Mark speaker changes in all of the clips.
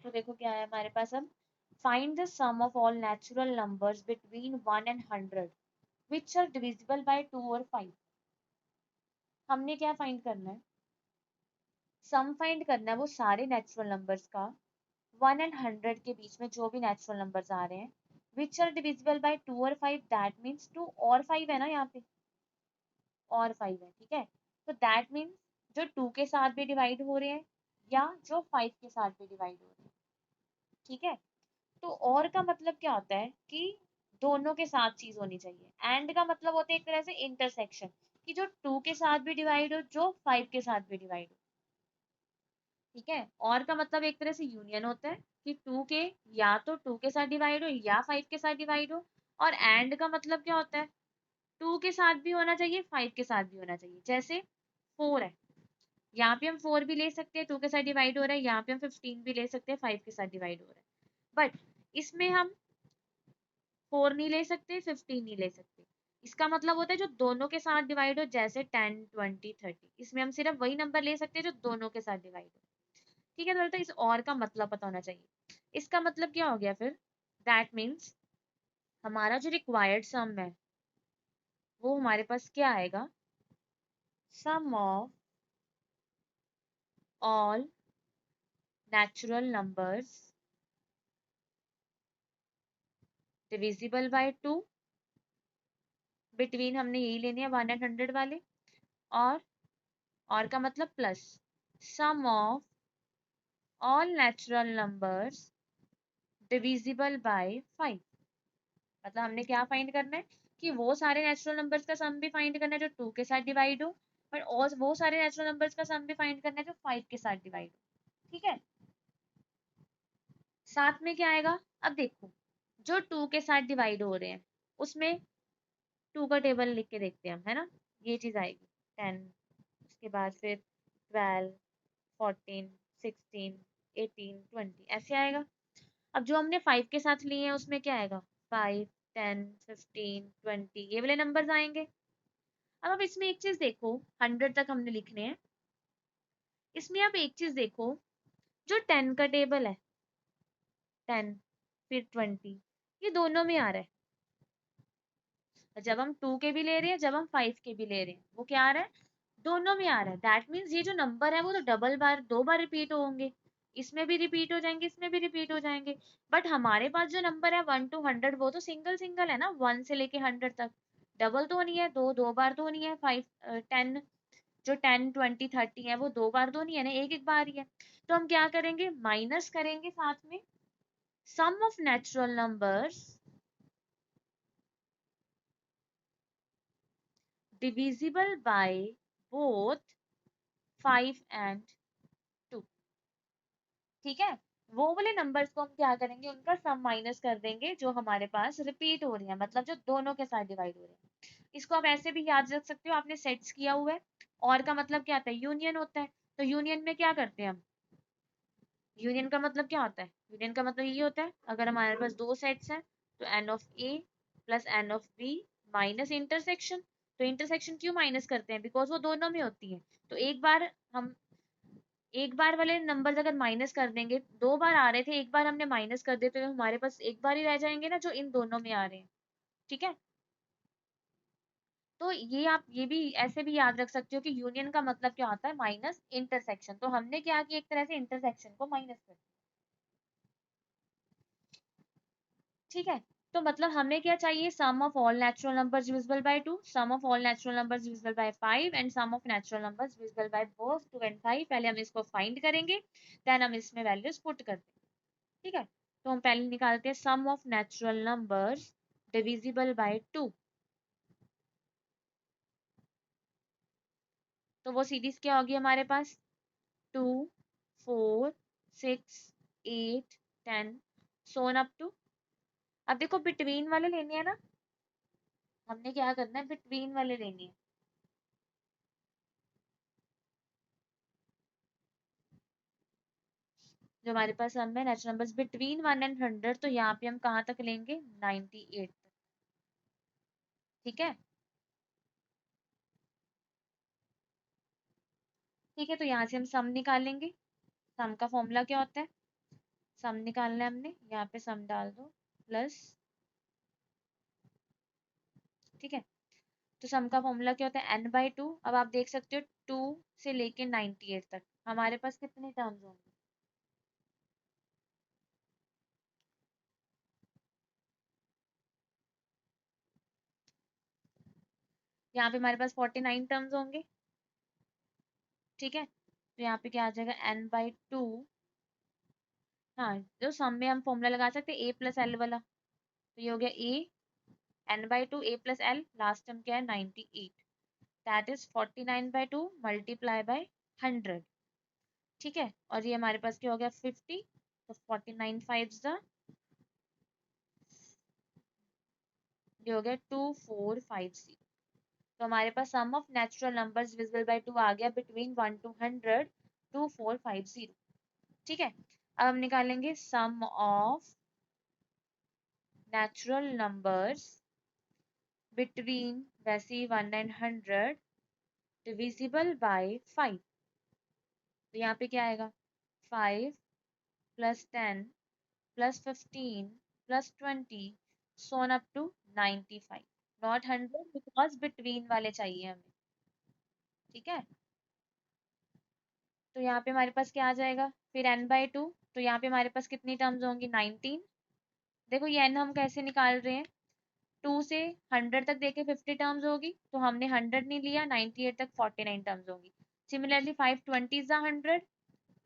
Speaker 1: तो देखो क्या है हमारे पास अब, find the sum of all natural numbers between 1 and 100 which are divisible by 2 और 5। हमने क्या फाइंड करना है, सम फाइंड करना है वो सारे नेचुरल नंबर्स का 1 and 100 के बीच में जो भी नेचुरल नंबर्स आ रहे हैं, विच आर डिविजिबल बाय 2 और 5, दैट मीन्स 2 और 5 है ना यहाँ पे, और 5 है, ठीक है। तो दैट मीन्स जो 2 के साथ भी डिवाइड हो रहे हैं या जो 5 के साथ भी डिवाइड हो रहे हैं, ठीक है। तो और का मतलब क्या होता है कि दोनों के साथ चीज होनी चाहिए। एंड का मतलब होता है एक तरह से इंटरसेक्शन, कि जो 2 के साथ भी डिवाइड हो, जो 5 के साथ भी डिवाइड हो, ठीक है। और का मतलब एक तरह से यूनियन होता है कि 2 के, या तो 2 के साथ डिवाइड हो या 5 के साथ डिवाइड हो। और एंड का मतलब क्या होता है, 2 के साथ भी होना चाहिए, 5 के साथ भी होना चाहिए। जैसे 4 है, यहाँ पे हम 4 भी ले सकते हैं, 2 के साथ डिवाइड हो रहा है, यहाँ पे हम 15 भी ले सकते हैं, 5 के साथ डिवाइड हो रहा है। बट इसमें हम 4 नहीं ले सकते, 15 नहीं ले सकते। इसका मतलब होता है जो दोनों के साथ डिवाइड हो, जैसे 10, 20, 30, इसमें हम सिर्फ वही नंबर ले सकते हैं जो दोनों के साथ डिवाइड हो, ठीक है। तो इस और का मतलब पता होना चाहिए। इसका मतलब क्या हो गया फिर, दैट मीन्स हमारा जो रिक्वायर्ड सम है वो हमारे पास क्या आएगा, sum of all natural numbers divisible by 2, between हमने यही लेने हैं 1 and 100 वाले, और का मतलब plus sum of all natural numbers divisible by 5। मतलब हमने क्या फाइंड करना है कि वो सारे नेचुरल नंबर्स का सम भी फाइंड करना है जो 2 के साथ डिवाइड हो, और वो सारे नेचुरल नंबर्स का सम भी फाइंड करना है जो 5 के साथ डिवाइड हो, ठीक है। साथ में क्या आएगा, अब देखो जो 2 के साथ डिवाइड हो रहे हैं उसमें 2 का टेबल लिख के देखते हैं हम, है ना। ये चीज आएगी 10, उसके बाद फिर 12, 14, 16, 18, 20 ऐसे आएगा। अब जो हमने 5 के साथ लिए हैं उसमें क्या आएगा, 5, 10, 15, 20, ये वाले नंबर्स आएंगे। अब इसमें एक चीज देखो, 100 तक हमने लिखने हैं। इसमें आप एक चीज देखो, जो 10 का टेबल है, 10 फिर 20, ये दोनों में आ रहा है। जब हम 2 के भी ले रहे हैं, जब हम 5 के भी ले रहे हैं, वो क्या आ रहा है, दोनों में आ रहा है। दैट मीन्स ये जो नंबर है वो तो डबल बार, 2 बार रिपीट होंगे, इसमें भी रिपीट हो जाएंगे, इसमें भी रिपीट हो जाएंगे। बट हमारे पास जो नंबर है 1 to 100 वो तो सिंगल सिंगल है ना, 1 से लेके 100 तक। डबल तो नहीं है, दो दो बार तो नहीं है, 5, 10, जो 10, 20, 30 है वो 2 बार तो नहीं है ना, एक एक बार ही है। तो हम क्या करेंगे, माइनस करेंगे साथ में sum of natural numbers divisible by both 5 and 2, ठीक है। वो वाले नंबर्स को हम क्या करेंगे, उनका सम माइनस कर देंगे जो हमारे पास रिपीट हो रही है, मतलब जो दोनों के साथ डिवाइड हो रहे हैं। इसको आप ऐसे भी याद रख सकते हो, आपने सेट्स किया हुआ है। और का मतलब क्या होता है, यूनियन होता है। तो यूनियन में क्या करते हैं हम, यूनियन का मतलब क्या होता है, यूनियन का मतलब ये होता है अगर हमारे पास दो सेट्स हैं तो N of A plus N of B minus intersection. तो इंटरसेक्शन क्यों माइनस करते हैं, बिकॉज वो दोनों में होती है। तो एक बार वाले नंबर अगर माइनस कर देंगे, 2 बार आ रहे थे, एक बार हमने माइनस कर दिए तो हमारे पास एक बार ही रह जाएंगे ना जो इन दोनों में आ रहे हैं, ठीक है। तो ये आप ये भी ऐसे भी याद रख सकते हो कि यूनियन का मतलब क्या होता है, माइनस इंटरसेक्शन। तो हमने क्या किया, एक तरह से इंटरसेक्शन को माइनस कर दिया, ठीक है। तो मतलब हमें क्या चाहिए, sum of all natural numbers divisible by 2, sum of all natural numbers divisible by 5 and sum of natural numbers divisible by both 2 and 5। पहले हम इसको फाइंड करेंगे, देन हम इसमें वैल्यूज पुट करते हैं, ठीक है। तो हम पहले निकालते हैं sum of natural numbers divisible by 2। तो वो सीरीज क्या होगी हमारे पास, 2, 4, 6, 8, 10, सोन अप टू। अब देखो बिटवीन वाले लेने हैं ना, हमने क्या करना है, बिटवीन वाले लेने हैं। जो हमारे पास सम है नेचुरल नंबर्स बिटवीन 1 and 100, तो यहाँ पे हम कहाँ तक लेंगे, 98 तक, ठीक है। ठीक है, तो यहाँ से हम सम निकालेंगे। सम का फॉर्मूला क्या होता है, सम निकालना है हमने, यहाँ पे सम डाल दो प्लस, ठीक है। तो सम का फॉर्मूला क्या होता है, n/2। अब आप देख सकते हो 2 से लेके 98 तक हमारे पास कितने टर्म्स होंगे, यहाँ पे हमारे पास 49 टर्म्स होंगे, ठीक है। तो यहाँ पे क्या आ जाएगा n/2। हाँ, जो सम में हम फॉर्मूला लगा सकते हैं a प्लस एल वाला, तो ये हो गया n/2 a plus L, last term क्या है 98, दैट इज 49/2 मल्टीप्लाई बाय 100, ठीक है। और ये हमारे पास क्या हो गया 50, तो 49 5 ये हो गया 2450। तो हमारे पास sum of natural numbers divisible by 2 आ गया बिटवीन 1 to 100 2450, ठीक है। अब हम निकालेंगे सम ऑफ नेचुरल नंबर्स बिटवीन वैसे ही 1 and 100 डिविजिबल बाय 5। तो यहाँ पे क्या आएगा 5 plus 10 plus 15 plus 20 so on up to 95, not 100 because between वाले चाहिए हमें, ठीक है। तो यहाँ पे हमारे पास क्या आ जाएगा फिर n/2, तो यहाँ पे हमारे पास कितनी टर्म्स होंगी 19। देखो ये n हम कैसे निकाल रहे हैं, 2 से 100 तक देखे 50 टर्म्स होगी, तो हमने 100 नहीं लिया, 98 तक 49 टर्म्स होंगी। सिमिलरली 5 20 100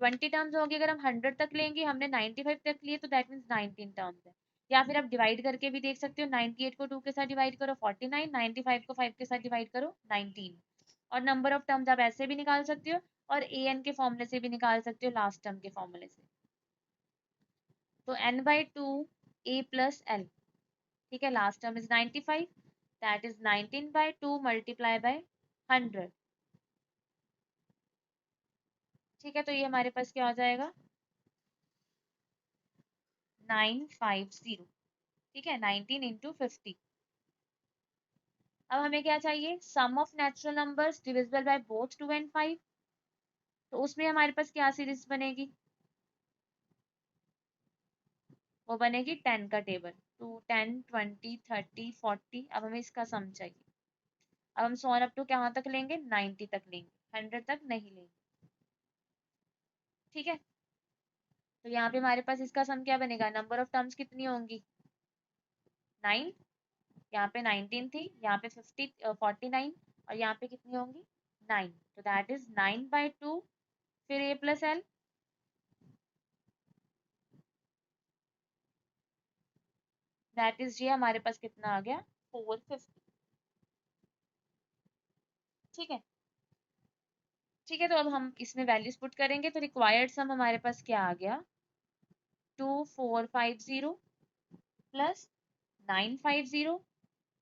Speaker 1: 20 टर्म्स होगी, अगर हम 100 तक लेंगे, हमने 95 तक लिए तो दैट मीन्स 19 टर्म्स है। या फिर आप डिवाइड करके भी देख सकते हो, 98 को 2 के साथ डिवाइड करो 49, 95 को 5 के साथ डिवाइड करो 19। और नंबर ऑफ टर्म्स आप ऐसे भी निकाल सकते हो, और an के फॉर्मूले से भी निकाल सकते हो, लास्ट टर्म के फॉर्मूले से। तो n/2 a प्लस एल, ठीक है, last term is 95, that is 19/2 multiply by 100, ठीक है। तो ये हमारे पास क्या हो जाएगा 950, ठीक है, 19 इंटू 50। अब हमें क्या चाहिए sum of natural numbers divisible by both 2 and 5। तो उसमें हमारे पास क्या सीरीज बनेगी, वो बनेगी 10 का टेबल, 2 10 20 30 40। अब हमें इसका सम चाहिए। अब हम सॉन अप टू कहाँ तक लेंगे 90 तक लेंगे, 100 तक नहीं लेंगे, ठीक है। तो यहाँ पे हमारे पास इसका सम क्या बनेगा, नंबर ऑफ टर्म्स कितनी होंगी 9, यहाँ पे 19 थी, यहाँ पे 49, और यहाँ पे कितनी होंगी 9, तो दैट इज 9/2 फिर a plus L, that is ये हमारे पास कितना आ गया 450, ठीक है। ठीक है, तो अब हम इसमें वैल्यूज पुट करेंगे, तो रिक्वायर्ड सम हमारे पास क्या आ गया 2450 प्लस 950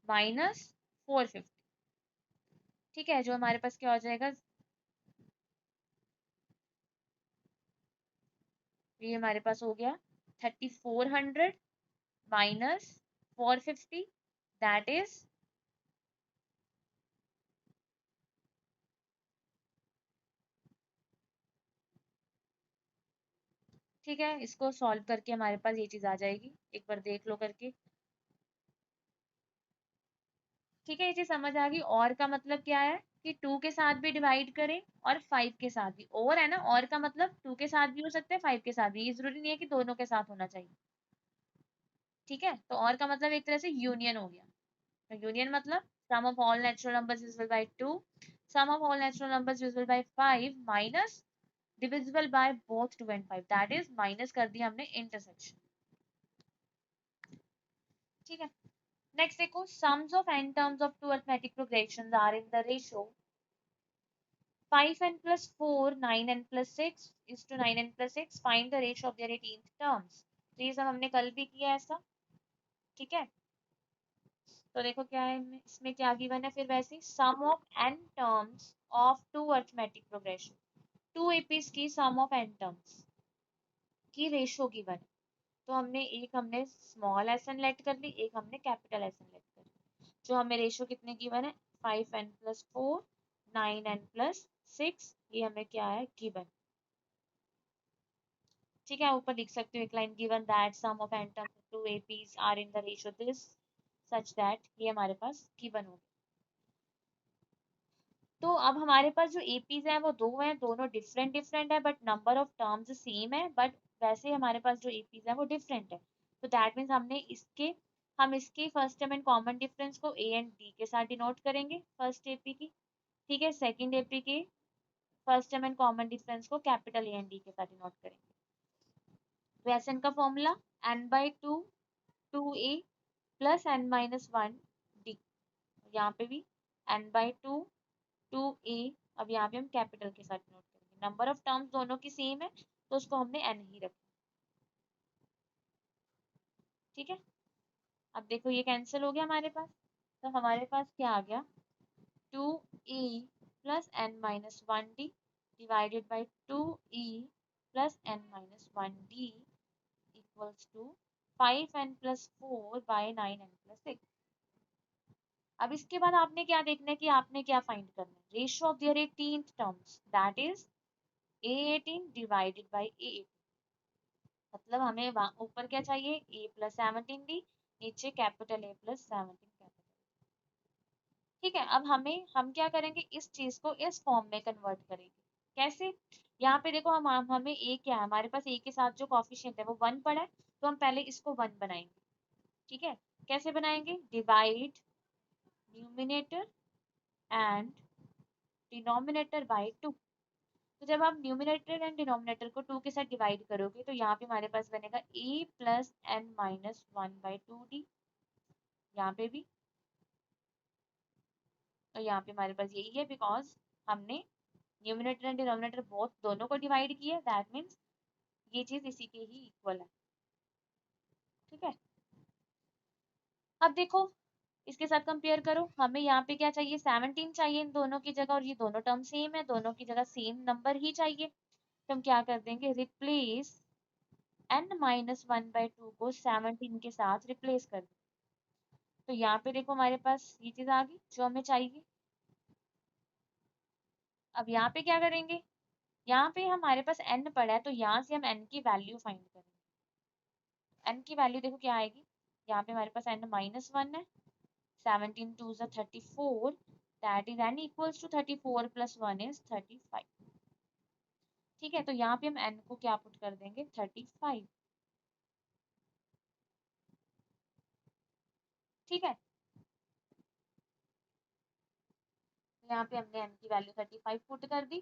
Speaker 1: माइनस 450, ठीक है। जो हमारे पास क्या हो जाएगा, ये हमारे पास हो गया 3400 माइनस 450, दैट इज, ठीक है। इसको सॉल्व करके हमारे पास ये चीज आ जाएगी, एक बार देख लो करके, ठीक है। ये चीज समझ आ गई। और का मतलब क्या है कि 2 के साथ भी डिवाइड करें और 5 के साथ भी, और है ना, और का मतलब 2 के साथ भी हो सकता है 5 के साथ भी, ये जरूरी नहीं है कि दोनों के साथ होना चाहिए, ठीक है। तो और का मतलब एक तरह से यूनियन हो गया। तो यूनियन मतलब sum of all natural numbers divisible by 2, sum of all natural numbers divisible by 5 minus divisible by both 2 and 5, that is minus कर दिया हमने इंटरसेक्शन, ठीक है। नेक्स्ट देखो, sums of n terms of two arithmetic progressions are in the ratio 5n plus 4 9n plus 6 is to 9n plus 6, find the ratio of their 18th terms। तो ये सब हमने कल भी किया ऐसा, ठीक है। तो देखो क्या है इसमें क्या गिवन है, फिर वैसे sum of n terms of two arithmetic progression, two APs की सम ऑफ n टर्म्स की रेशो गिवन है। तो हमने स्मॉल एस एन लेट कर ली, एक हमने कैपिटल एस एन लेट कर ली। जो हमें रेशो कितने गिवन है 5n plus 4 9n plus 6, ये हमें क्या है गिवन। ठीक है, ऊपर लिख सकते हो एक line, given that sum of n terms of two APs are in the ratio this such that, ये हमारे पास गिवन हो गया। तो अब हमारे पास जो एपीज हैं वो दो हैं, दोनों डिफरेंट डिफरेंट है, but number of terms same है, बट वैसे हमारे पास जो एपीज है वो डिफरेंट है। तो दैट मीन्स हम इसके first term and common difference को ए एंड डी के साथ डिनोट करेंगे फर्स्ट एपी की। ठीक है, सेकंड एपी के first term and common difference को कैपिटल ए एंड डी के साथ डिनोट करेंगे। तो ऐसे इनका formula n/2 2a plus n-1 d, यहाँ पे भी n/2 2a, अब यहाँ पे हम कैपिटल के साथ नोट करेंगे, नंबर ऑफ टर्म्स दोनों की सेम है तो उसको हमने n ही रखा। ठीक है, अब देखो ये कैंसिल हो गया हमारे पास, तो हमारे पास क्या आ गया, 2a plus n-1d divided by 2e plus n-1d equals to 5n plus 4 by 9n plus 6। अब इसके बाद आपने क्या देखना है कि आपने क्या फाइंड करना है, ratio of their 18th terms, that is a18 divided by a18। मतलब हमें ऊपर क्या चाहिए, a प्लस 17d, नीचे कैपिटल A प्लस 17 कैपिटल। ठीक है, अब हम क्या करेंगे, इस चीज को इस फॉर्म में कन्वर्ट करेंगे। कैसे, यहाँ पे देखो हमें a क्या है, हमारे पास a के साथ जो कॉफिशिएंट है वो 1 पड़ा है, तो हम पहले इसको 1 बनाएंगे। ठीक है, कैसे बनाएंगे, divide numerator and denominator by 2। तो जब आप न्यूमिनेटर एंड डिनोमिनेटर को 2 के साथ डिवाइड करोगे तो यहाँ पे हमारे पास बनेगा a प्लस n-1/2d, यहाँ पे भी, तो यहाँ पे हमारे पास यही है, बिकॉज हमने न्यूमिनेटर एंड डिनोमिनेटर बोथ दोनों को डिवाइड किया, दैट मीन्स ये चीज इसी के ही इक्वल है। ठीक है, अब देखो इसके साथ कंपेयर करो, हमें यहाँ पे क्या चाहिए, 17 चाहिए इन दोनों की जगह, और ये दोनों टर्म सेम है, दोनों की जगह सेम नंबर ही चाहिए। तो हम क्या कर देंगे, रिप्लेस n-1/2 को 17 के साथ रिप्लेस कर दें। तो यहाँ पे देखो हमारे पास ये चीज आ गई जो हमें चाहिए। अब यहाँ पे क्या करेंगे, यहाँ पे हमारे पास n पड़ा है, तो यहाँ से हम n की वैल्यू फाइंड करेंगे। n की वैल्यू देखो क्या आएगी, यहाँ पे हमारे पास n-1 है, 17 2 34, that is n equals to 34 plus 1 is 35। ठीक है, तो यहाँ पे हम n को क्या पुट कर देंगे, 35। ठीक है, यहाँ पे हमने n की वैल्यू 35 पुट कर दी।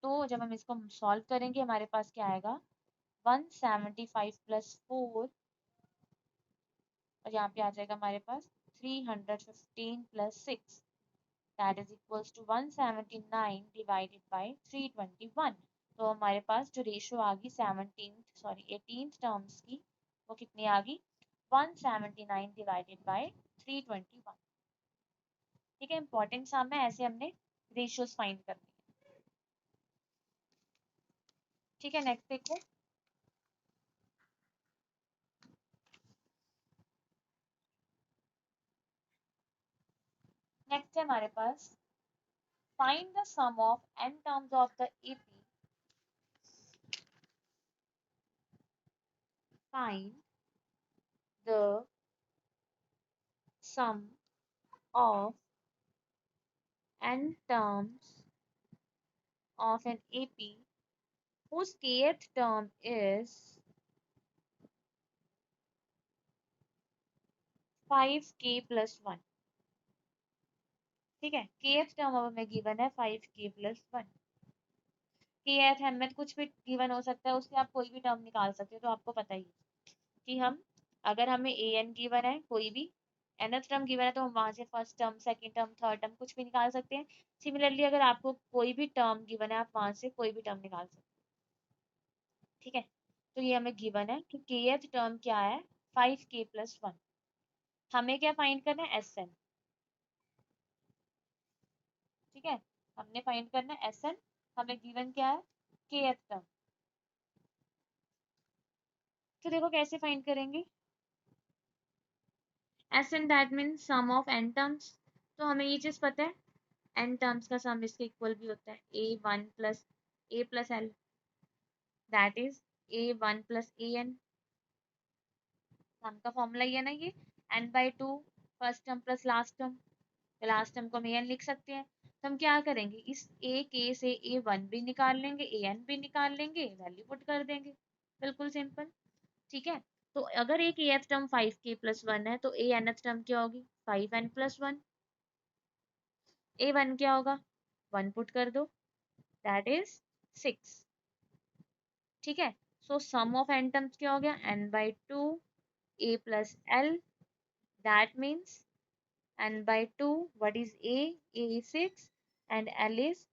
Speaker 1: तो जब हम इसको सॉल्व करेंगे हमारे पास क्या आएगा, 175 प्लस 4, और यहाँ पे आ जाएगा हमारे पास 315 plus 6, that is equals to 179 divided by 321। तो हमारे पास जो रेशियो आ गई 18th टर्म्स की, वो कितनी आ गई, 179 डिवाइडेड बाई 321। ठीक है, इंपॉर्टेंट सम है, ऐसे हमने रेशियोज फाइंड करने हैं। ठीक है, नेक्स्ट देखो, नेक्स्ट है हमारे पास, find the sum of n terms of the AP, find the sum of n terms of an AP whose kth term is 5k plus 1। ठीक है, kth टर्म अब हमें गिवन है 5k plus 1। kth mth कुछ भी given हो सकता है, उससे आप कोई भी टर्म निकाल सकते हो, तो आपको पता ही है कि अगर हमें an गिवन है कोई भी, nth टर्म गिवन है, तो हम वहां से first term, second term, third term कुछ भी निकाल सकते हैं। सिमिलरली अगर आपको कोई भी टर्म गिवन है, आप वहां से कोई भी टर्म निकाल सकते हैं। ठीक है, तो ये हमें गिवन है कि kth टर्म क्या है, 5k plus 1। हमें क्या फाइंड करना है, एस एन। ठीक है, हमने फाइंड करना है एस एन, हमें गिवन क्या है, kth टर्म। तो देखो कैसे फाइंड करेंगे, S N that mean sum of N terms. तो हमें ये चीज पता है, एन टर्म्स का सम इसके इक्वल भी होता है, a1 plus a plus L, that is A1 plus AN, सम का फॉर्मूला ये है ना, ये n/2 first term plus last term, तो लास्ट टर्म को हम AN लिख सकते हैं। तो हम क्या करेंगे, इस A के से A1 भी निकाल लेंगे, AN भी निकाल लेंगे, वैल्यू पुट कर देंगे, बिल्कुल सिंपल। ठीक है, तो अगर एक AF टर्म 5k+1 है तो ANth टर्म क्या होगी, 5n+1। A1 क्या होगा, 1 पुट कर दो, दैट इज 6। ठीक है, सो सम ऑफ n टर्म्स क्या हो गया, n/2 A plus L, that means n/2, what is A? A is 6 and L is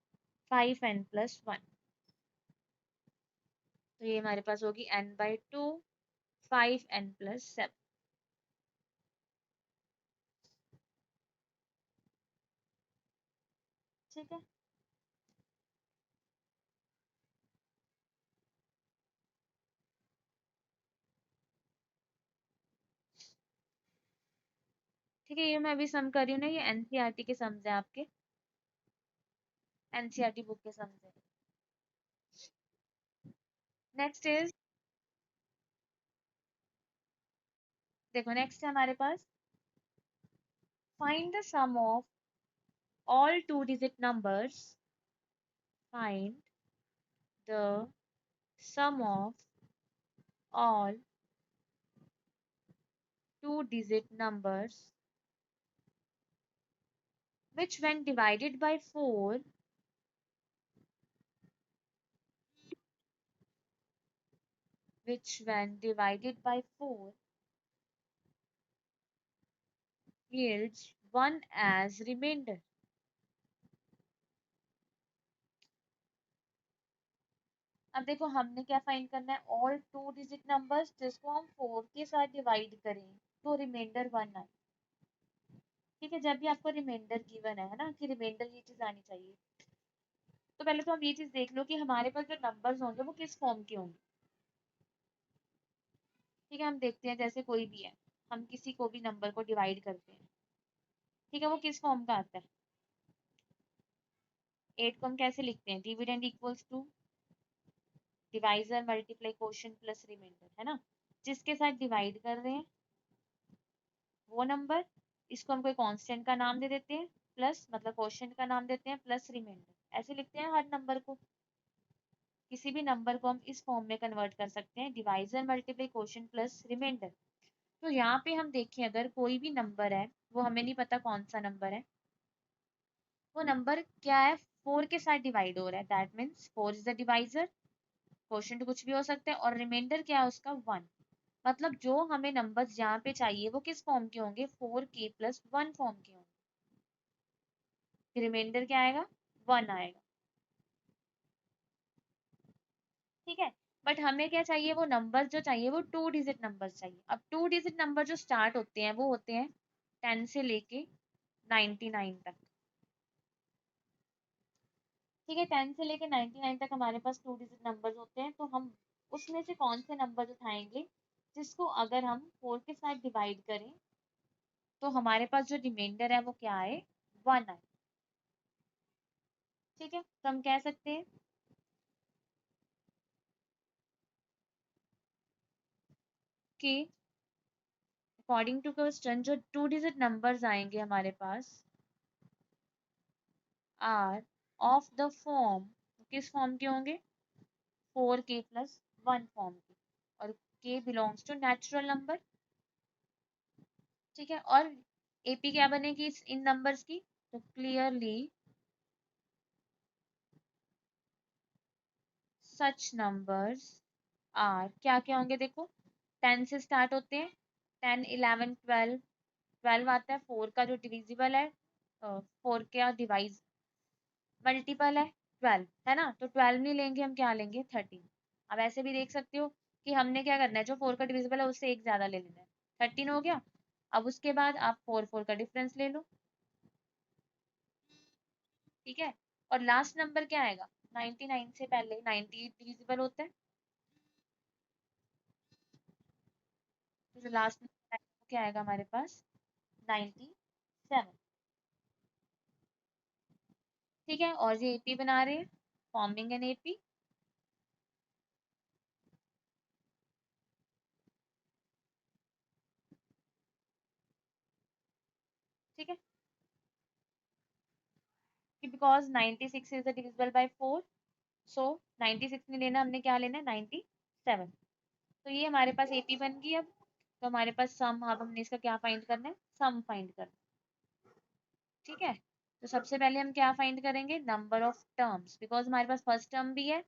Speaker 1: 5n+1। तो ये हमारे पास होगी n/2 5n+7। ठीक है, ठीक है, ये मैं अभी सम कर रही हूँ ना, ये एनसीईआरटी के सम्स है आपके, एनसीईआरटी बुक के सम्स है। नेक्स्ट इज, देखो नेक्स्ट है हमारे पास, find the sum of all 2 digit numbers, find the sum of all 2 digit numbers which when divided by 4 which when divided by 4 yields 1 as remainder। अब देखो हमने क्या फाइंड करना है, ऑल 2 डिजिट नंबर्स जिसको हम 4 के साथ डिवाइड करें तो रिमाइंडर 1 आए। ठीक है, जब भी आपको रिमाइंडर गिवन है ना, कि रिमाइंडर ये चीज आनी चाहिए, तो पहले तो हम ये चीज देख लो कि हमारे पास जो नंबर्स होंगे वो किस फॉर्म के होंगे। ठीक है, हम देखते हैं, जैसे कोई भी है, हम किसी को भी नंबर को डिवाइड करते हैं, ठीक है, वो किस फॉर्म का आता है। 8 को हम कैसे लिखते हैं, dividend equals to divisor multiply quotient plus remainder, है ना। जिसके साथ डिवाइड कर रहे हैं वो नंबर, इसको हम कोई कांस्टेंट का नाम दे देते हैं, प्लस मतलब क्वोशिएंट का नाम देते हैं, प्लस रिमाइंडर, ऐसे लिखते हैं हर नंबर को। किसी भी नंबर को हम इस फॉर्म में कन्वर्ट कर सकते हैं, divisor multiply quotient plus remainder. तो यहाँ पे हम देखें, अगर कोई भी नंबर है, वो हमें नहीं पता कौन सा नंबर है, वो नंबर क्या है, 4 के साथ डिवाइड हो रहा है, that means 4 is the divisor, quotient कुछ भी हो सकता है, और रिमाइंडर क्या है उसका, 1। मतलब जो हमें नंबर्स यहाँ पे चाहिए वो किस फॉर्म के होंगे, 4k+1 फॉर्म के होंगे। रिमाइंडर क्या आएगा, 1 आएगा। ठीक है, बट हमें क्या चाहिए, वो नंबर जो चाहिए वो 2 डिजिट नंबर चाहिए। अब 2 डिजिट नंबर जो स्टार्ट होते हैं वो होते हैं 10 से लेके 99 तक। ठीक है, 10 से लेके 99 तक हमारे पास 2 डिजिट नंबर्स होते हैं। तो हम उसमें से कौन से नंबर उठाएंगे जिसको अगर हम 4 के साथ डिवाइड करें तो हमारे पास जो रिमाइंडर है वो क्या आए, 1 आए। ठीक है, तो हम कह सकते हैं कि अकॉर्डिंग टू क्वेश्चन जो 2 डिजिट नंबर्स आएंगे हमारे पास आर ऑफ द फॉर्म, किस फॉर्म के होंगे, 4k+1 फॉर्म के, और k belongs to natural number. ठीक है, और एपी क्या बनेगी इन नंबर्स की, तो क्लियरली सच नंबर्स आर, क्या क्या होंगे देखो, 10 से स्टार्ट होते हैं, 10 11 12, 12 आता है 4 का जो डिविजिबल है, 4 का डिवाइज मल्टीपल है 12, है ना, तो 12 नहीं लेंगे हम, क्या लेंगे 13। अब ऐसे भी देख सकते हो कि हमने क्या करना है, जो 4 का डिविजिबल है उससे एक ज्यादा ले लेना है, 13 हो गया। अब उसके बाद आप 4 4 का डिफरेंस ले लो। ठीक है, और लास्ट नंबर क्या आएगा, 99 से पहले 98 डिविजिबल होता है, तो जो लास्ट नंबर आएगा वो क्या आएगा हमारे पास, 97। ठीक है, और ये एपी बना रहे हैं, फॉर्मिंग एन एपी। ठीक है, कि बिकॉज 96 इज डिविजिबल बाय 4, सो 96 नहीं लेना, हमने क्या लेना है 97। तो ये हमारे पास एपी बन गई। अब तो हमारे पास सम, अब हमने इसका क्या फाइंड करना है, सम फाइंड करना है। ठीक है, तो सबसे पहले हम क्या फाइंड करेंगे, नंबर ऑफ टर्म्स, बिकॉज हमारे पास फर्स्ट टर्म भी है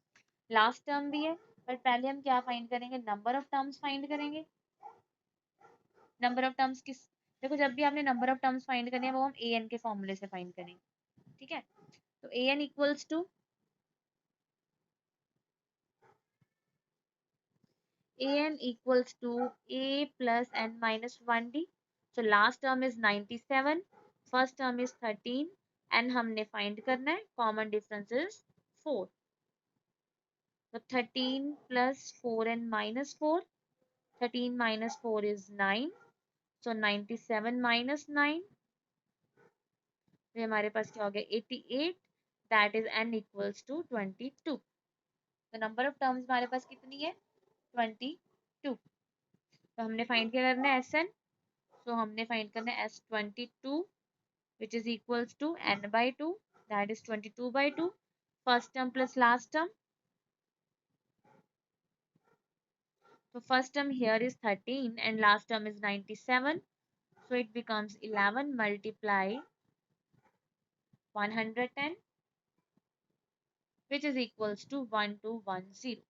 Speaker 1: लास्ट टर्म भी है, बट पहले हम क्या फाइंड करेंगे, नंबर ऑफ टर्म्स फाइंड करेंगे। नंबर ऑफ टर्म्स किस, देखो जब भी आपने नंबर ऑफ टर्म्स फाइंड करनी है वो हम ए एन के फॉर्मूले से फाइंड करेंगे। ठीक है, तो a n equals to, an equals to a plus n minus 1d. So last term is 97, first term is 13, and हमने find करना है, common difference is 4. So 13 plus 4n minus 4, 13 minus 4 is 9. So 97 minus 9, ये हमारे पास क्या हो गया 88, that is n equals to 22. तो नंबर ऑफ टर्म्स हमारे पास कितनी है 22। तो हमने फाइंड क्या करना है एस एन, so हमने फाइंड करना है S22 which is equals to n by 2, that is 22 by 2, first term plus last term. So first term here is 13 and last term is 97, so it becomes 11 multiply 110 which is equals to 1210.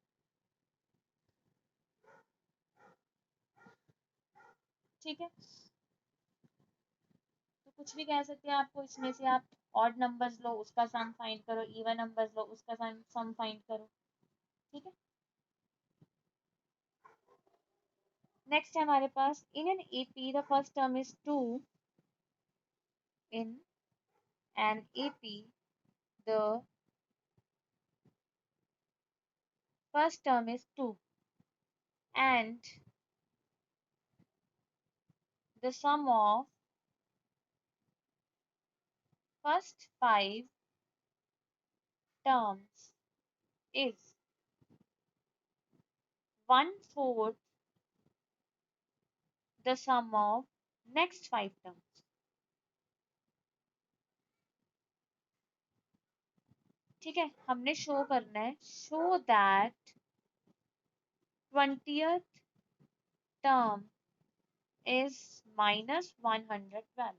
Speaker 1: ठीक है, तो कुछ भी कह सकते हैं आपको इसमें से, आप ऑड नंबर्स लो उसका सम फाइंड करो, इवन नंबर्स लो उसका सम फाइंड करो। ठीक है, नेक्स्ट है हमारे पास in an AP the first term is 2, in an AP the first term is 2 and the sum of first 5 terms is 1/4 the sum of next 5 terms। ठीक है, हमने शो करना है, show that 20th term is minus 112।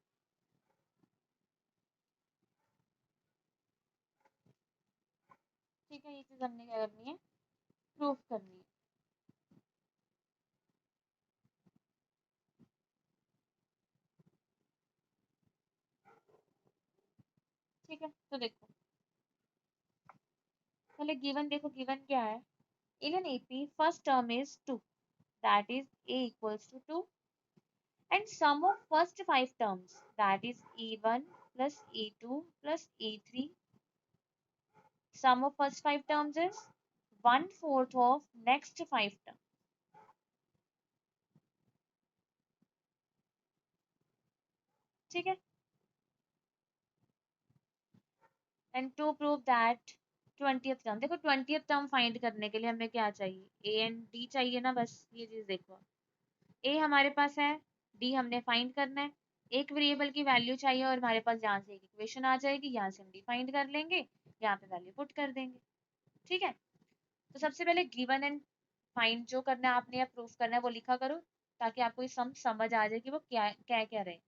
Speaker 1: ठीक है, ये चीज हमने क्या करनी है, प्रूफ करनी है। ठीक है, तो देखो पहले गिवन देखो, गिवन क्या है, in an AP first term is 2, that is a equals to 2, and sum of first 5 terms, that is e1 plus e2 plus e3, sum of first 5 terms is 1/4 of next 5 terms। ठीक है, and to prove that 20th term, देखो 20th term find करने के लिए हमें क्या चाहिए, A and D चाहिए ना, बस ये चीज देखो, ए हमारे पास है, डी हमने फाइंड करना है, एक वेरिएबल की वैल्यू चाहिए और हमारे पास यहाँ से एक इक्वेशन आ जाएगी, यहाँ से हम डी फाइंड कर लेंगे, यहाँ पे वैल्यू पुट कर देंगे। ठीक है, तो सबसे पहले गिवन एंड फाइंड जो करना है आपने या प्रूफ करना है वो लिखा करो, ताकि आपको ये सम समझ आ जाए कि वो क्या क्या क्या रहे।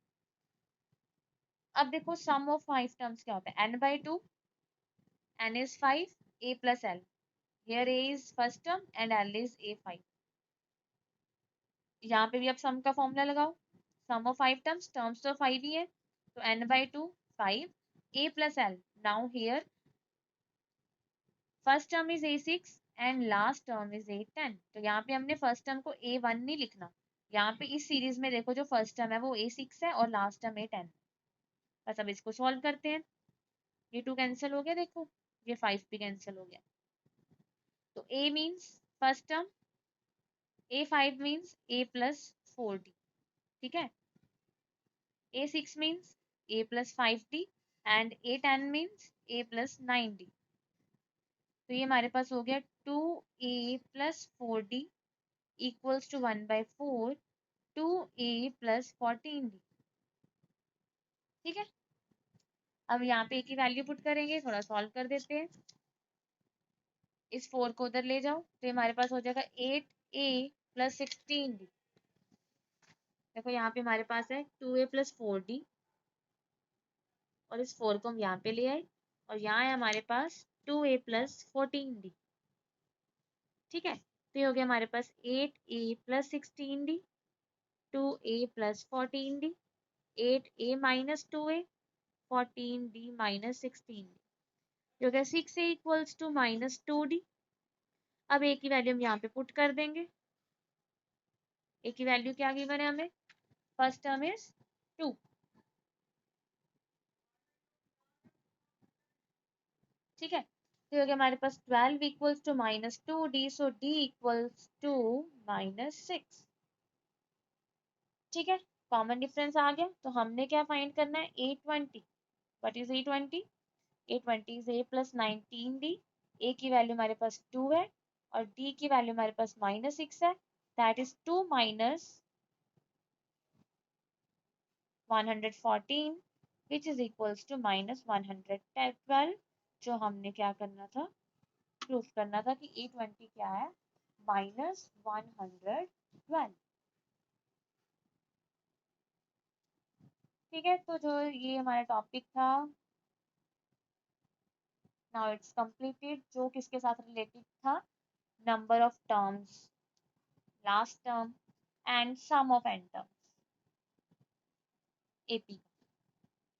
Speaker 1: अब देखो सम ऑफ 5 टर्म्स क्या होता है, n by 2, n is 5, a plus l, here a is first term and l is a5। यहाँ पे भी आप सम का फॉर्मूला लगाओ, सम ऑफ 5 टर्म्स, टर्म्स तो 5 ही है, तो n by 2 5, a plus l, now here first term is a6 and last term is a10, तो यहाँ पे हमने फर्स्ट टर्म को a1 नहीं लिखना, यहाँ पे इस सीरीज में देखो जो फर्स्ट टर्म है वो a6 है और लास्ट टर्म a10। बस अब इसको सॉल्व करते हैं, ये 2 कैंसिल हो गया, देखो ये 5 भी कैंसिल हो गया, तो a means first term, a5 means a plus 4d। ठीक है, a6 means a plus 5d and a10 means a plus 9d। तो ये हमारे पास हो गया 2a plus 4d equals to 1/4 2a plus 14d। ठीक है, अब यहाँ पे ए की वैल्यू पुट करेंगे, थोड़ा सॉल्व कर देते हैं। इस 4 को उधर ले जाओ तो हमारे पास हो जाएगा 8a प्लस 16d। देखो यहाँ पे हमारे पास है 2a प्लस 4d, और इस 4 को हम यहाँ पे ले आए, और यहाँ है हमारे पास 2a प्लस 14d। ठीक है, तो ये हो गया हमारे पास 8a plus 16d, 2a plus 14d, 8a minus 2a, 14d minus 16d, जो कि 6a equals to minus 2d। अब a की वैल्यू हम यहाँ पे पुट कर देंगे। a की वैल्यू क्या गिवन है हमें? First term is 2। ठीक है, तो हो गया हमारे पास 12 equals to minus 2d, so d equals to minus 6। ठीक है, कॉमन डिफरेंस आ गया, तो हमने क्या फाइंड करना है? 820। What is 820? 820 is a plus 19d। a की वैल्यू हमारे पास 2 है, और d की वैल्यू हमारे पास माइनस 6 है, that is 2 minus 114 which is equals to minus 112, जो हमने क्या करना था? प्रूफ करना था कि 820 क्या है? माइनस 112। ठीक है, तो जो ये हमारा टॉपिक था, नाउ इट्स कंप्लीटेड, जो किसके साथ रिलेटेड था? Number of terms, last term and sum of N terms, AP.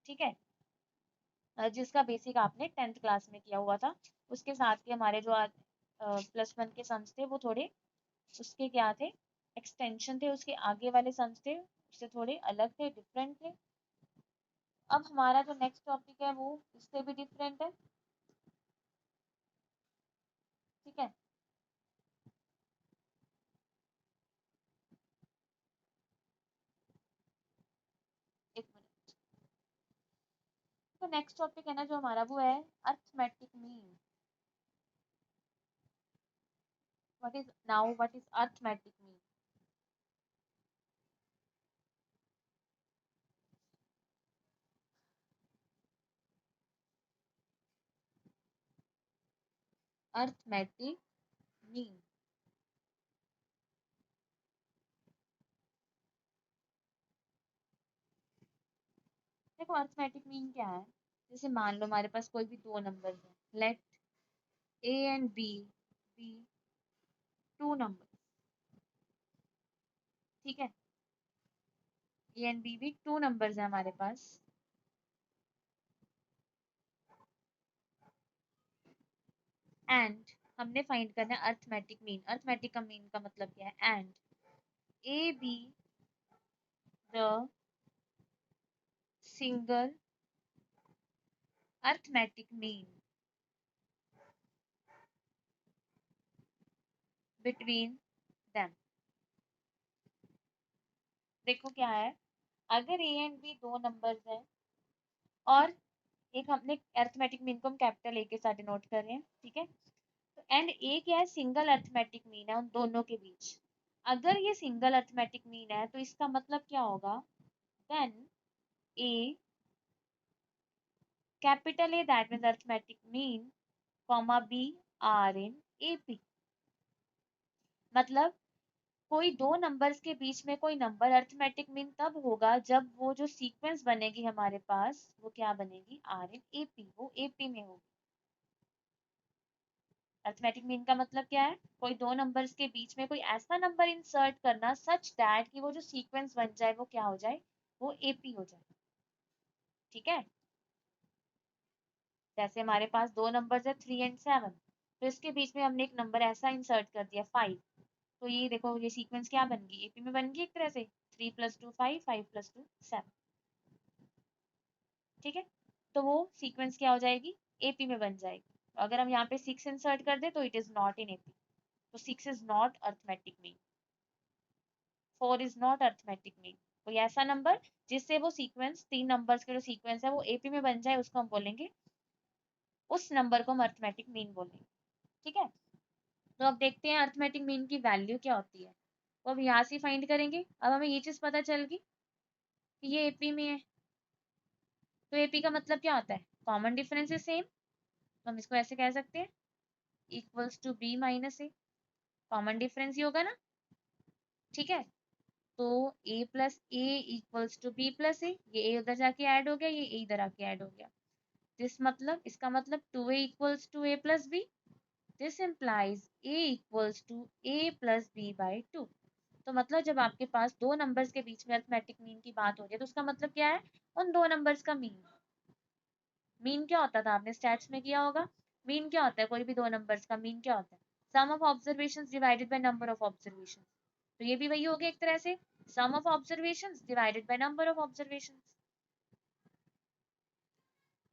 Speaker 1: ठीक है, जिसका बेसिक आपने 10th क्लास में किया हुआ था। उसके साथ के हमारे जो प्लस वन के सम्स थे वो थोड़े उसके क्या थे? एक्सटेंशन थे, उसके आगे वाले सम्स थे, उससे थोड़े अलग थे, डिफरेंट थे। अब हमारा जो नेक्स्ट टॉपिक है वो इससे भी डिफरेंट है। ठीक है, एक मिनट। तो नेक्स्ट टॉपिक है ना जो हमारा, वो है arithmetic mean. What is arithmetic mean? Arithmetic mean, देखो अर्थमेटिक मीन क्या है? जैसे मान लो हमारे पास कोई भी दो नंबर है, let A and B be two number. ठीक है, ए एंड बी भी टू नंबर्स है हमारे पास, एंड हमने फाइंड करना है अर्थमेटिक मीन। अर्थमेटिक का मीन का मतलब क्या है? And A B the single arithmetic mean between them. देखो क्या है, अगर ए एंड बी दो नंबर्स है, और एक हमने अर्थमेटिक मीन को हम कैपिटल ए के साथ डिनोट कर रहे हैं, ठीक है, तो एंड ए क्या है? सिंगल अर्थमेटिक मीन है उन दोनों के बीच। अगर ये सिंगल अर्थमेटिक मीन है तो इसका मतलब क्या होगा? Then A capital A, that means arithmetic mean, comma B are in AP. मतलब कोई दो नंबर्स के बीच में कोई नंबर अर्थमेटिक मीन तब होगा जब वो जो सीक्वेंस बनेगी हमारे पास वो क्या बनेगी? आर इन एपी, वो एपी में होगी। अर्थमेटिक मीन का मतलब क्या है? कोई दो नंबर्स के बीच में कोई ऐसा नंबर इंसर्ट करना सच दैट कि वो जो सीक्वेंस बन जाए वो क्या हो जाए? वो एपी हो जाए। ठीक है, जैसे हमारे पास दो नंबर्स है 3 एंड 7, तो इसके बीच में हमने एक नंबर ऐसा इंसर्ट कर दिया 5, तो ये देखो ये सीक्वेंस क्या बन गई? एपी में बन गई एक तरह से, 3 प्लस 2 5, 5 प्लस 2 7। ठीक है, तो वो सीक्वेंस क्या हो जाएगी? एपी में बन जाएगी। अगर हम यहाँ पे 6 इंसर्ट कर दे तो it is not in AP, तो 6 is not arithmetic mean, 4 is not arithmetic mean. कोई ऐसा नंबर जिससे वो सीक्वेंस, तीन नंबर्स के जो सीक्वेंस है वो एपी में बन जाए, उसको हम बोलेंगे, उस नंबर को हम अर्थमेटिक मीन बोलेंगे। ठीक है, तो अब देखते हैं अर्थमेटिक मीन की वैल्यू क्या होती है। तो अब यहाँ से फाइंड करेंगे। अब हमें ये चीज पता चल गई कि ये एपी में है, तो एपी का मतलब क्या होता है, कॉमन डिफरेंस इज सेम, तो हम इसको ऐसे कह सकते हैं equals to B minus A, common difference ही होगा ना, ठीक है। तो A plus A equals to B plus A, ये ए उधर जाके ऐड हो गया, ये ए इधर आके ऐड हो गया, दिस मतलब इसका मतलब 2a equals to a plus B, this implies a equals to a plus B by 2। तो मतलब जब आपके पास दो नंबर्स के बीच में अरिथमेटिक मीन की बात हो रही है तो उसका मतलब क्या है, उन दो नंबर्स का मीन। मीन क्या होता था, आपने स्टैट्स में किया होगा, मीन क्या होता है, कोई भी दो नंबर्स का मीन क्या होता है, sum of observations divided by number of observations. तो ये भी वही हो गया एक तरह से, sum of observations divided by number of observations,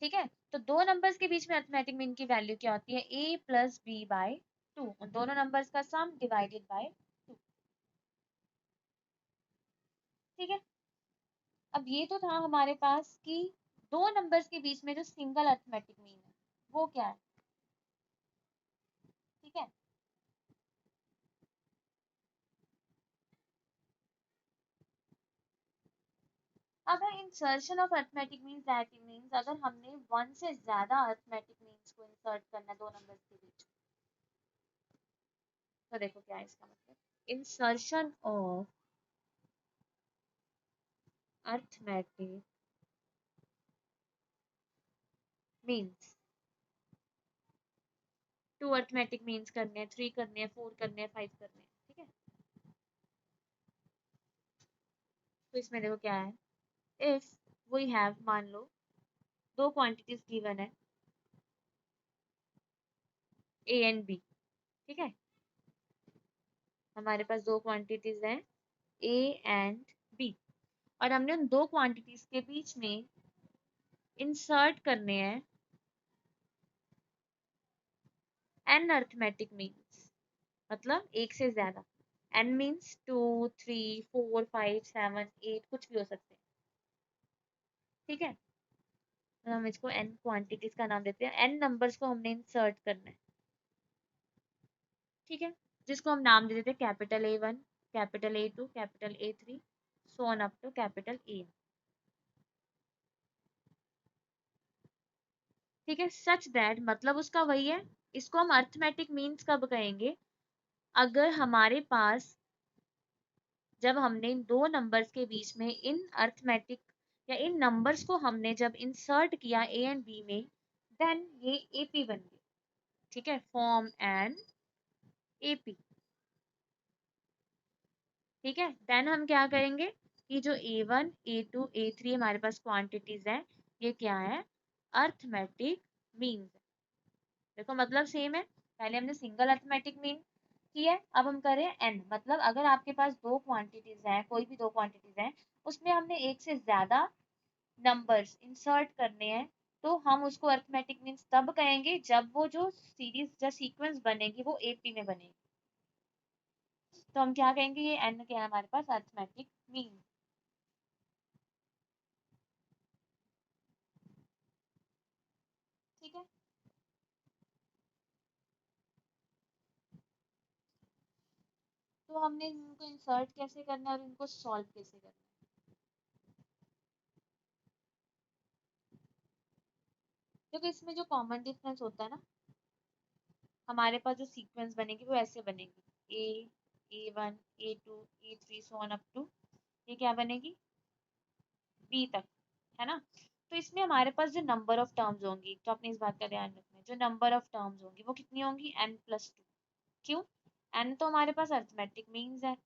Speaker 1: ठीक है। तो दो नंबर्स के बीच में अरिथमेटिक मीन की वैल्यू क्या होती है, a प्लस बी बाय 2, उन दोनों नंबर्स का सम डिवाइडेड बाय 2, ठीक है। अब ये तो था हमारे पास कि दो नंबर्स के बीच में जो सिंगल अरिथमेटिक मीन है वो क्या है, ठीक है। अब है insertion of arithmetic means, that means अगर हमने वन से ज्यादा अरिथमेटिक मीन्स को इंसर्ट करना है दो नंबर्स के बीच, तो देखो क्या है इसका मतलब, insertion of arithmetic means, two arithmetic means करने हैं, 3 करने हैं, 4 करने हैं, 5 करने हैं, ठीक है। तो इसमें देखो क्या है, इफ वी हैव, मान लो दो क्वांटिटीज गिवन है ए एंड बी, ठीक है, हमारे पास दो क्वांटिटीज हैं ए एंड बी, और हमने उन दो क्वांटिटीज के बीच में इंसर्ट करने हैं एन अरिथमेटिक मीन्स, मतलब एक से ज्यादा, एन मीन्स 2 3 4 5 7 8 कुछ भी हो सकते हैं, ठीक है। तो हम इसको एन क्वांटिटीज का नाम देते हैं, एन नंबर्स को हमने इंसर्ट करना है, ठीक है, जिसको हम नाम दे देते हैं capital A1, capital A2, capital A3, so on up to capital A, ठीक है। सच दैट मतलब उसका वही है, इसको हम अरिथमेटिक मीन्स कब कहेंगे, अगर हमारे पास, जब हमने इन दो नंबर्स के बीच में इन अरिथमेटिक या इन नंबर्स को हमने जब इंसर्ट किया ए एंड बी में, देन ये एपी बन गए, ठीक है, फॉर्म एंड एपी, ठीक है। देन हम क्या करेंगे कि जो A1 A2 A3 हमारे पास क्वांटिटीज है, ये क्या है, अरिथमेटिक मीन्स है, देखो मतलब सेम है, पहले हमने सिंगल अरिथमेटिक मीन किया है, अब हम करें एन, मतलब अगर आपके पास दो क्वांटिटीज हैं, कोई भी दो क्वांटिटीज हैं, उसमें हमने एक से ज्यादा नंबर्स इंसर्ट करने हैं, तो हम उसको अरिथमेटिक मीन्स तब कहेंगे जब वो जो सीरीज या सीक्वेंस बनेगी वो एपी में बनेगी, तो हम क्या कहेंगे, ये एन क्या है हमारे पास, अरिथमेटिक मीन, ठीक है। तो हमने इनको इंसर्ट कैसे करना है और इनको सॉल्व कैसे करना है, देखो इसमें जो कॉमन डिफरेंस होता है ना, हमारे पास जो सीक्वेंस बनेगी वो ऐसे बनेगी, A1 A2 A3 so on up to, ये क्या बनेगी, बी तक, है ना। तो इसमें हमारे पास जो नंबर ऑफ टर्म्स होंगी, तो अपने इस बात का ध्यान रखना है, जो नंबर ऑफ टर्म्स होंगी वो कितनी होंगी, n+2, क्यों, n तो हमारे पास अरिथमेटिक मीन्स है,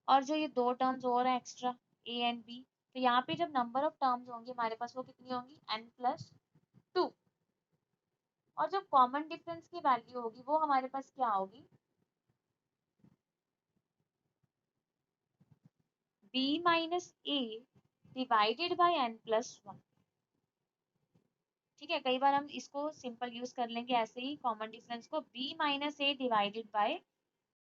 Speaker 1: और जो ये दो टर्म्स और है एक्स्ट्रा a एंड b, तो यहाँ पे जब नंबर ऑफ टर्म्स होंगी हमारे पास वो कितनी होंगी, n+2, और जो कॉमन डिफरेंस की वैल्यू होगी वो हमारे पास क्या होगी, b minus A divided by n+1, ठीक है। कई बार हम इसको सिंपल यूज कर लेंगे ऐसे ही, कॉमन डिफरेंस को b minus A divided by